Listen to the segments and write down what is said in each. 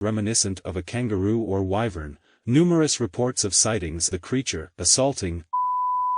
reminiscent of a kangaroo or wyvern. Numerous reports of sightings the creature assaulting.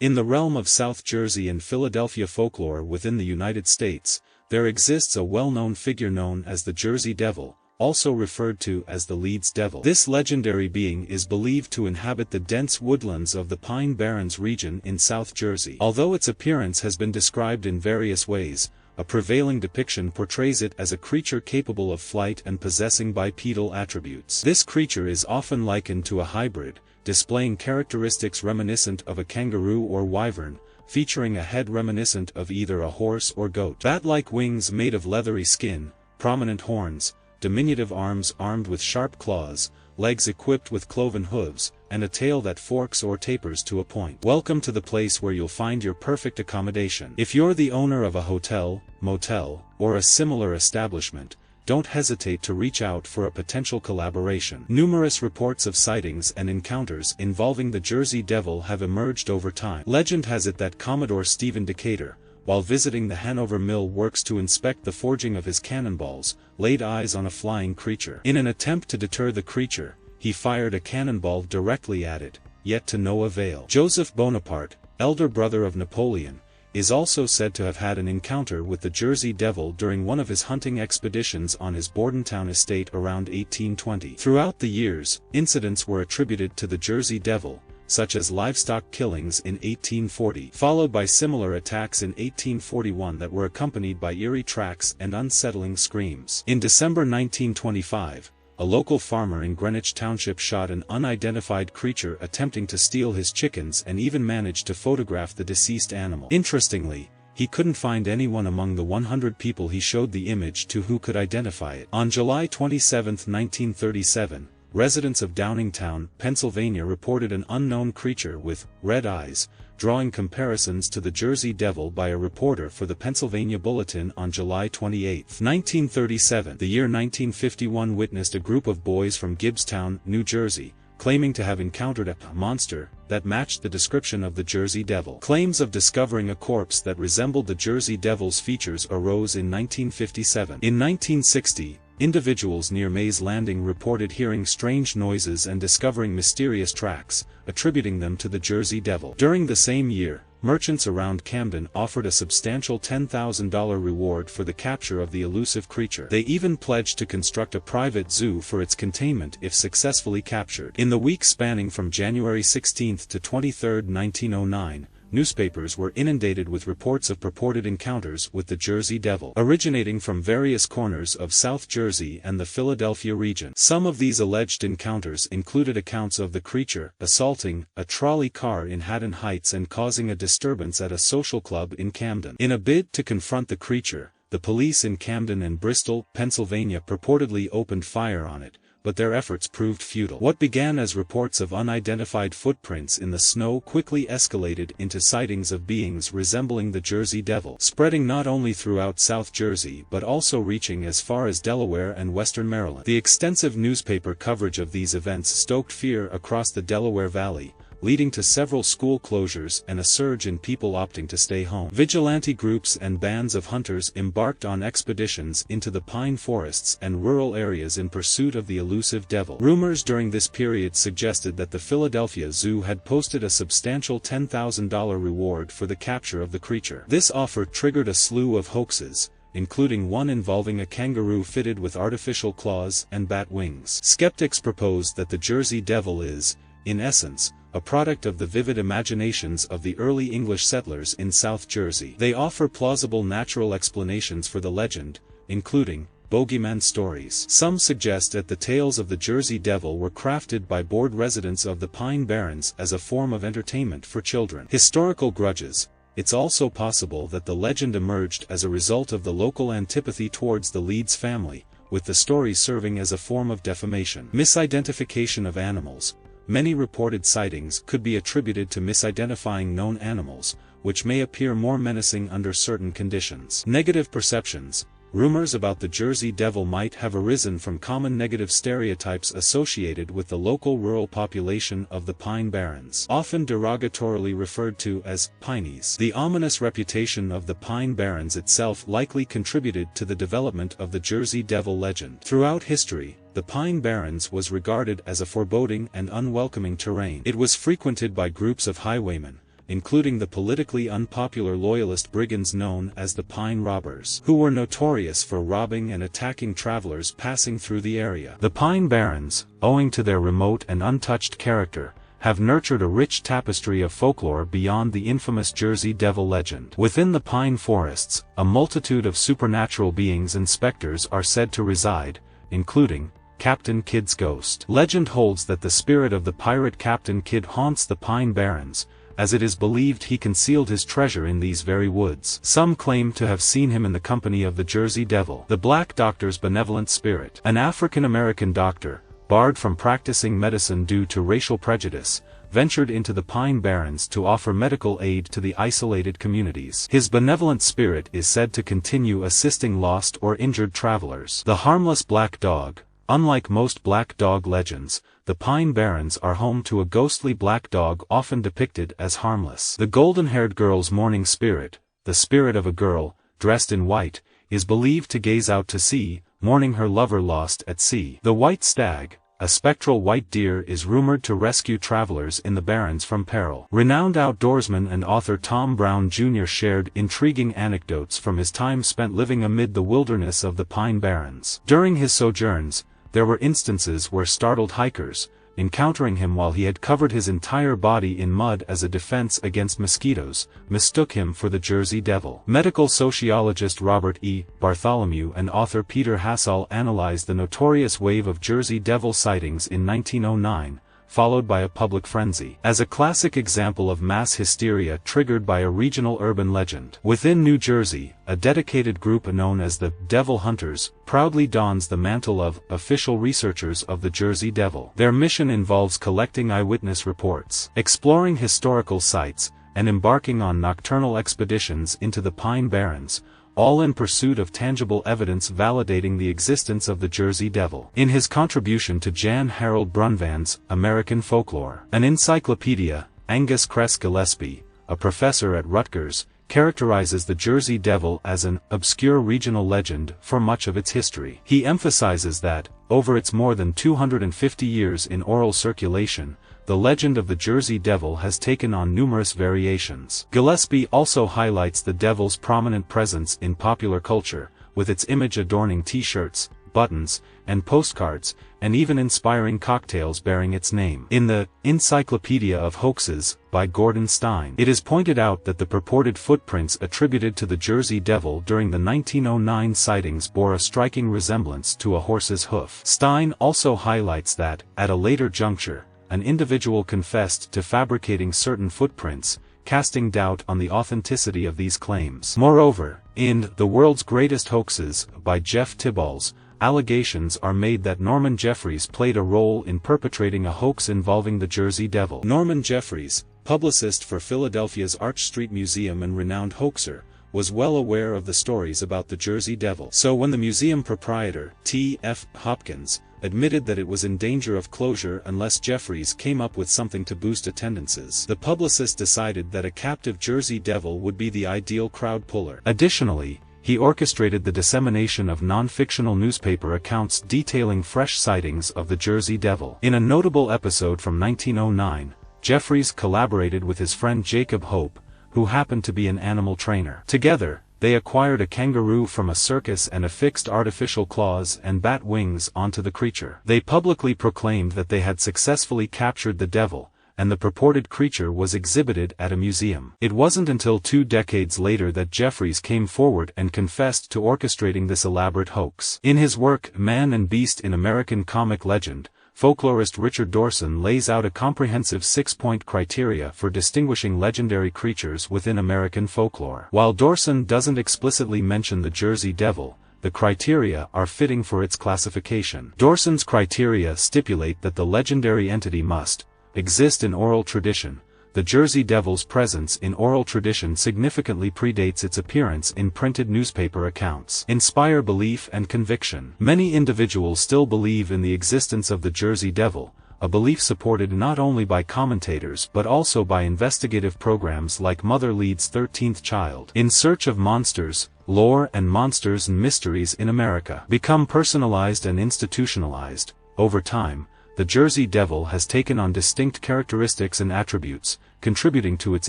In the realm of South Jersey and Philadelphia folklore within the United States, there exists a well-known figure known as the Jersey Devil, also referred to as the Leeds Devil. This legendary being is believed to inhabit the dense woodlands of the Pine Barrens region in South Jersey. Although its appearance has been described in various ways, a prevailing depiction portrays it as a creature capable of flight and possessing bipedal attributes. This creature is often likened to a hybrid, displaying characteristics reminiscent of a kangaroo or wyvern, featuring a head reminiscent of either a horse or goat. Bat-like wings made of leathery skin, prominent horns, diminutive arms armed with sharp claws, legs equipped with cloven hooves, and a tail that forks or tapers to a point. Welcome to the place where you'll find your perfect accommodation. If you're the owner of a hotel, motel, or a similar establishment, don't hesitate to reach out for a potential collaboration. Numerous reports of sightings and encounters involving the Jersey Devil have emerged over time. Legend has it that Commodore Stephen Decatur, while visiting the Hanover Mill works to inspect the forging of his cannonballs, laid eyes on a flying creature. In an attempt to deter the creature, he fired a cannonball directly at it, yet to no avail. Joseph Bonaparte, elder brother of Napoleon, is also said to have had an encounter with the Jersey Devil during one of his hunting expeditions on his Bordentown estate around 1820. Throughout the years, incidents were attributed to the Jersey Devil, such as livestock killings in 1840, followed by similar attacks in 1841 that were accompanied by eerie tracks and unsettling screams. In December 1925, a local farmer in Greenwich Township shot an unidentified creature attempting to steal his chickens and even managed to photograph the deceased animal. Interestingly, he couldn't find anyone among the 100 people he showed the image to who could identify it. On July 27, 1937, residents of Downingtown, Pennsylvania reported an unknown creature with red eyes, drawing comparisons to the Jersey Devil by a reporter for the Pennsylvania Bulletin on July 28, 1937. The year 1951 witnessed a group of boys from Gibbstown, New Jersey, claiming to have encountered a monster that matched the description of the Jersey Devil. Claims of discovering a corpse that resembled the Jersey Devil's features arose in 1957. In 1960, individuals near Mays Landing reported hearing strange noises and discovering mysterious tracks, attributing them to the Jersey Devil. During the same year, merchants around Camden offered a substantial $10,000 reward for the capture of the elusive creature. They even pledged to construct a private zoo for its containment if successfully captured. In the week spanning from January 16 to 23, 1909, newspapers were inundated with reports of purported encounters with the Jersey Devil, originating from various corners of South Jersey and the Philadelphia region. Some of these alleged encounters included accounts of the creature assaulting a trolley car in Haddon Heights and causing a disturbance at a social club in Camden. In a bid to confront the creature, the police in Camden and Bristol, Pennsylvania purportedly opened fire on it, but their efforts proved futile. What began as reports of unidentified footprints in the snow quickly escalated into sightings of beings resembling the Jersey Devil, spreading not only throughout South Jersey but also reaching as far as Delaware and western Maryland. The extensive newspaper coverage of these events stoked fear across the Delaware Valley, leading to several school closures and a surge in people opting to stay home. Vigilante groups and bands of hunters embarked on expeditions into the pine forests and rural areas in pursuit of the elusive devil. Rumors during this period suggested that the Philadelphia Zoo had posted a substantial $10,000 reward for the capture of the creature. This offer triggered a slew of hoaxes, including one involving a kangaroo fitted with artificial claws and bat wings. Skeptics proposed that the Jersey Devil is, in essence, a product of the vivid imaginations of the early English settlers in South Jersey. They offer plausible natural explanations for the legend, including bogeyman stories. Some suggest that the tales of the Jersey Devil were crafted by bored residents of the Pine Barrens as a form of entertainment for children. Historical grudges. It's also possible that the legend emerged as a result of the local antipathy towards the Leeds family, with the story serving as a form of defamation. Misidentification of animals. Many reported sightings could be attributed to misidentifying known animals, which may appear more menacing under certain conditions. Negative perceptions. rumors about the Jersey Devil might have arisen from common negative stereotypes associated with the local rural population of the Pine Barrens, often derogatorily referred to as Pineys. The ominous reputation of the Pine Barrens itself likely contributed to the development of the Jersey Devil legend. Throughout history, the Pine Barrens was regarded as a foreboding and unwelcoming terrain. It was frequented by groups of highwaymen, including the politically unpopular loyalist brigands known as the Pine Robbers, who were notorious for robbing and attacking travelers passing through the area. The Pine Barrens, owing to their remote and untouched character, have nurtured a rich tapestry of folklore beyond the infamous Jersey Devil legend. Within the pine forests, a multitude of supernatural beings and specters are said to reside, including Captain Kidd's ghost. Legend holds that the spirit of the pirate Captain Kidd haunts the Pine Barrens, as it is believed he concealed his treasure in these very woods. Some claim to have seen him in the company of the Jersey Devil, the Black Doctor's benevolent spirit. An African-American doctor, barred from practicing medicine due to racial prejudice, ventured into the Pine Barrens to offer medical aid to the isolated communities. His benevolent spirit is said to continue assisting lost or injured travelers. The harmless black dog. Unlike most black dog legends, the Pine Barrens are home to a ghostly black dog often depicted as harmless. The golden-haired girl's mourning spirit, the spirit of a girl, dressed in white, is believed to gaze out to sea, mourning her lover lost at sea. The white stag, a spectral white deer, is rumored to rescue travelers in the Barrens from peril. Renowned outdoorsman and author Tom Brown Jr. shared intriguing anecdotes from his time spent living amid the wilderness of the Pine Barrens. During his sojourns, there were instances where startled hikers, encountering him while he had covered his entire body in mud as a defense against mosquitoes, mistook him for the Jersey Devil. Medical sociologist Robert E. Bartholomew and author Peter Hassall analyzed the notorious wave of Jersey Devil sightings in 1909, followed by a public frenzy, as a classic example of mass hysteria triggered by a regional urban legend. Within New Jersey, a dedicated group known as the Devil Hunters proudly dons the mantle of official researchers of the Jersey Devil. Their mission involves collecting eyewitness reports, exploring historical sites, and embarking on nocturnal expeditions into the Pine Barrens, all in pursuit of tangible evidence validating the existence of the Jersey Devil. In his contribution to Jan Harold Brunvan's American Folklore, an encyclopedia, Angus Cress Gillespie, a professor at Rutgers, characterizes the Jersey Devil as an obscure regional legend for much of its history. He emphasizes that, over its more than 250 years in oral circulation, the legend of the Jersey Devil has taken on numerous variations. Gillespie also highlights the devil's prominent presence in popular culture, with its image adorning t-shirts, buttons, and postcards, and even inspiring cocktails bearing its name. In the Encyclopedia of Hoaxes, by Gordon Stein, it is pointed out that the purported footprints attributed to the Jersey Devil during the 1909 sightings bore a striking resemblance to a horse's hoof. Stein also highlights that, at a later juncture, an individual confessed to fabricating certain footprints, casting doubt on the authenticity of these claims. Moreover, in The World's Greatest Hoaxes, by Jeff Tibballs, allegations are made that Norman Jeffries played a role in perpetrating a hoax involving the Jersey Devil. Norman Jeffries, publicist for Philadelphia's Arch Street Museum and renowned hoaxer, was well aware of the stories about the Jersey Devil. So when the museum proprietor, T.F. Hopkins, admitted that it was in danger of closure unless Jeffries came up with something to boost attendances, the publicist decided that a captive Jersey Devil would be the ideal crowd puller. Additionally, he orchestrated the dissemination of non-fictional newspaper accounts detailing fresh sightings of the Jersey Devil. In a notable episode from 1909, Jeffries collaborated with his friend Jacob Hope, who happened to be an animal trainer. Together, they acquired a kangaroo from a circus and affixed artificial claws and bat wings onto the creature. They publicly proclaimed that they had successfully captured the devil, and the purported creature was exhibited at a museum. It wasn't until 2 decades later that Jeffries came forward and confessed to orchestrating this elaborate hoax. In his work Man and Beast in American Comic Legend, folklorist Richard Dorson lays out a comprehensive 6-point criteria for distinguishing legendary creatures within American folklore. While Dorson doesn't explicitly mention the Jersey Devil, the criteria are fitting for its classification. Dorson's criteria stipulate that the legendary entity must exist in oral tradition, the Jersey Devil's presence in oral tradition significantly predates its appearance in printed newspaper accounts. Inspire belief and conviction. Many individuals still believe in the existence of the Jersey Devil, a belief supported not only by commentators but also by investigative programs like Mother Leeds' 13th Child. In Search of Monsters, Lore and Monsters and Mysteries in America become personalized and institutionalized. Over time, the Jersey Devil has taken on distinct characteristics and attributes, contributing to its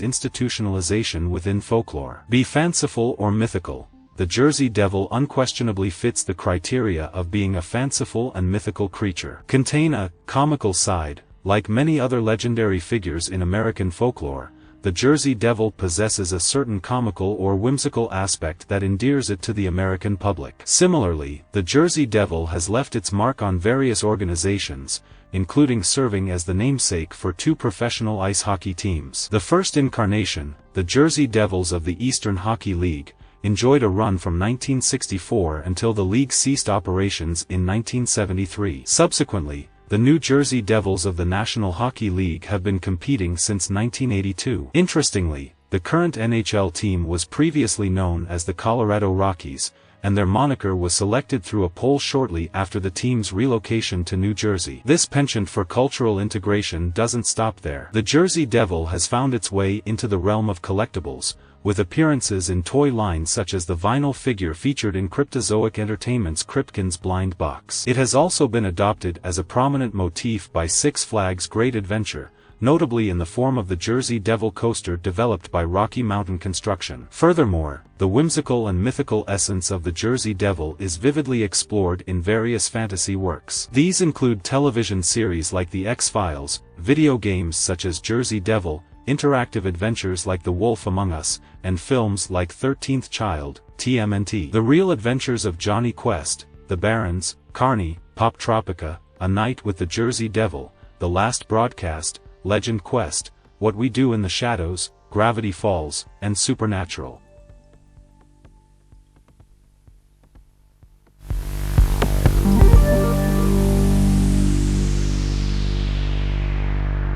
institutionalization within folklore. Be fanciful or mythical, the Jersey Devil unquestionably fits the criteria of being a fanciful and mythical creature. Contain a comical side. Like many other legendary figures in American folklore, the Jersey Devil possesses a certain comical or whimsical aspect that endears it to the American public. Similarly, the Jersey Devil has left its mark on various organizations, including serving as the namesake for 2 professional ice hockey teams. The first incarnation, the Jersey Devils of the Eastern Hockey League, enjoyed a run from 1964 until the league ceased operations in 1973. Subsequently, the New Jersey Devils of the National Hockey League have been competing since 1982. Interestingly, the current NHL team was previously known as the Colorado Rockies, and their moniker was selected through a poll shortly after the team's relocation to New Jersey. This penchant for cultural integration doesn't stop there. The Jersey Devil has found its way into the realm of collectibles, with appearances in toy lines such as the vinyl figure featured in Cryptozoic Entertainment's Cryptid's blind box. It has also been adopted as a prominent motif by Six Flags Great Adventure, notably in the form of the Jersey Devil coaster developed by Rocky Mountain Construction. Furthermore, the whimsical and mythical essence of the Jersey Devil is vividly explored in various fantasy works. These include television series like The X-Files, video games such as Jersey Devil, interactive adventures like The Wolf Among Us, and films like 13th Child, TMNT. The Real Adventures of Johnny Quest, The Barons, Carney, Pop Tropica, A Night with the Jersey Devil, The Last Broadcast, Legend Quest, What We Do in the Shadows, Gravity Falls, and Supernatural.